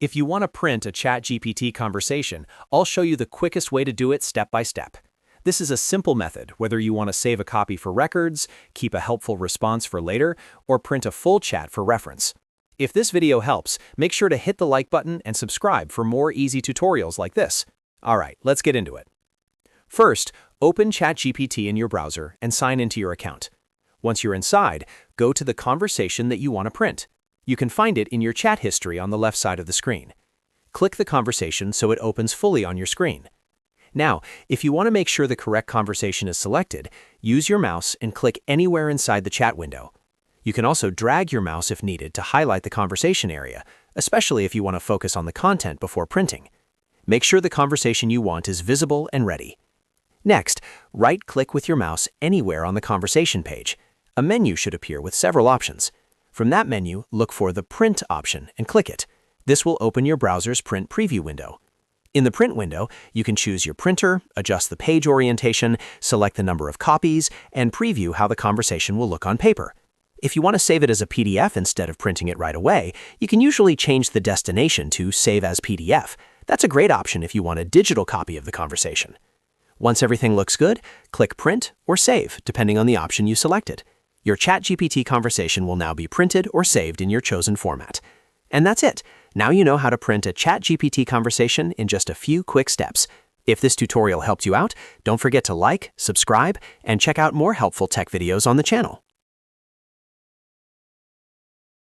If you want to print a ChatGPT conversation, I'll show you the quickest way to do it step by step. This is a simple method, whether you want to save a copy for records, keep a helpful response for later, or print a full chat for reference. If this video helps, make sure to hit the like button and subscribe for more easy tutorials like this. Alright, let's get into it. First, open ChatGPT in your browser and sign into your account. Once you're inside, go to the conversation that you want to print. You can find it in your chat history on the left side of the screen. Click the conversation so it opens fully on your screen. Now, if you want to make sure the correct conversation is selected, use your mouse and click anywhere inside the chat window. You can also drag your mouse if needed to highlight the conversation area, especially if you want to focus on the content before printing. Make sure the conversation you want is visible and ready. Next, right-click with your mouse anywhere on the conversation page. A menu should appear with several options. From that menu, look for the Print option and click it. This will open your browser's print preview window. In the print window, you can choose your printer, adjust the page orientation, select the number of copies, and preview how the conversation will look on paper. If you want to save it as a PDF instead of printing it right away, you can usually change the destination to Save as PDF. That's a great option if you want a digital copy of the conversation. Once everything looks good, click Print or Save, depending on the option you selected. Your ChatGPT conversation will now be printed or saved in your chosen format. And that's it. Now you know how to print a ChatGPT conversation in just a few quick steps. If this tutorial helped you out, don't forget to like, subscribe, and check out more helpful tech videos on the channel.